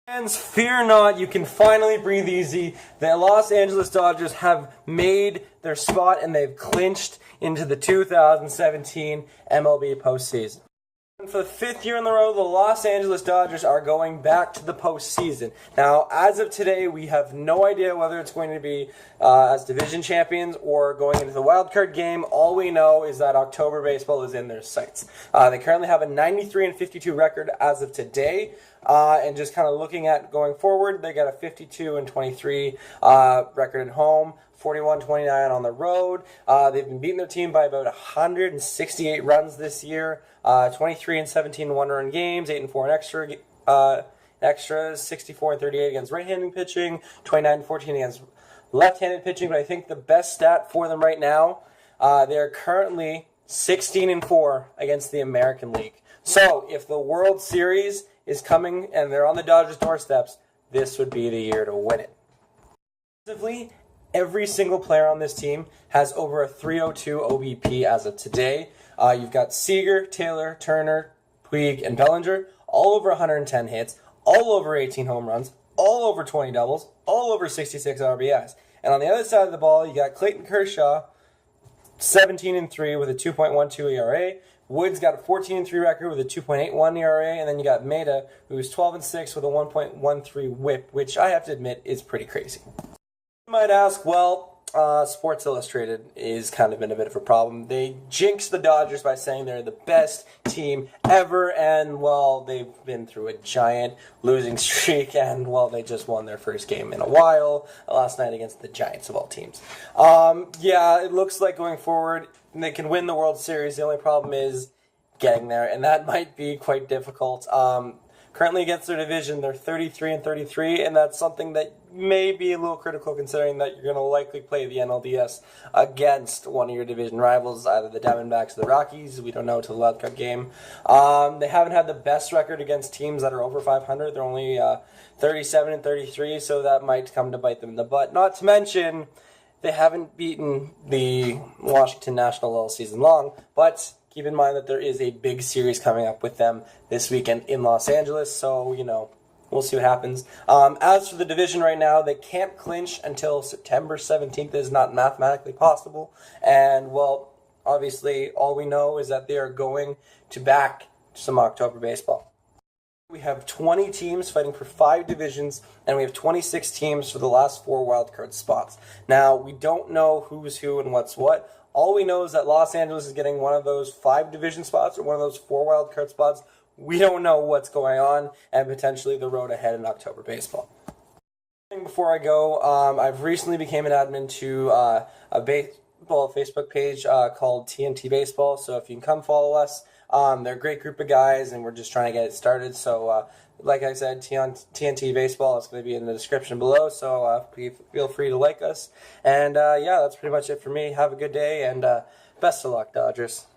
Fans, fear not, you can finally breathe easy. The Los Angeles Dodgers have made their spot and they've clinched into the 2017 MLB postseason. For the fifth year in a row, the Los Angeles Dodgers are going back to the postseason. Now, as of today, we have no idea whether it's going to be as division champions or going into the wild card game. All we know is that October baseball is in their sights. They currently have a 93-52 record as of today. And just kind of looking at going forward, they got a 52-23 record at home. 41-29 on the road. They've been beating their team by about 168 runs this year. 23-17 one-run games, 8-4 in extras, 64-38 against right-handed pitching, 29-14 against left-handed pitching. But I think the best stat for them right now, they're currently 16-4 against the American League. So if the World Series is coming and they're on the Dodgers' doorsteps, this would be the year to win it. Every single player on this team has over a 302 OBP as of today. You've got Seager, Taylor, Turner, Puig, and Bellinger, all over 110 hits, all over 18 home runs, all over 20 doubles, all over 66 RBIs. And on the other side of the ball, you got Clayton Kershaw, 17-3 with a 2.12 ERA. Woods got a 14-3 record with a 2.81 ERA, and then you got Maeda, who's 12-6 with a 1.13 WHIP, which I have to admit is pretty crazy. You might ask, well, Sports Illustrated is kind of been a bit of a problem. They jinxed the Dodgers by saying they're the best team ever, and, well, they've been through a giant losing streak, and, well, they just won their first game in a while last night against the Giants of all teams. Yeah, it looks like going forward they can win the World Series. The only problem is getting there, and that might be quite difficult. Currently against their division, they're 33-33, and that's something that may be a little critical considering that you're going to likely play the NLDS against one of your division rivals, either the Diamondbacks or the Rockies. We don't know till the wild card game. They haven't had the best record against teams that are over 500. They're only 37-33, so that might come to bite them in the butt. Not to mention, they haven't beaten the Washington Nationals all season long, but keep in mind that there is a big series coming up with them this weekend in Los Angeles, so, we'll see what happens. As for the division right now, they can't clinch until September 17th. It is not mathematically possible, and, well, obviously, all we know is that they are going to back some October baseball. We have 20 teams fighting for 5 divisions, and we have 26 teams for the last 4 wildcard spots. Now, we don't know who's who and what's what. All we know is that Los Angeles is getting one of those 5 division spots or one of those 4 wildcard spots. We don't know what's going on and potentially the road ahead in October baseball. Before I go, I've recently became an admin to a baseball Facebook page called TMT Baseball. So if you can come follow us, they're a great group of guys and we're just trying to get it started. So like I said, TNT Baseball is going to be in the description below, so feel free to like us. And yeah, that's pretty much it for me. Have a good day, and best of luck, Dodgers.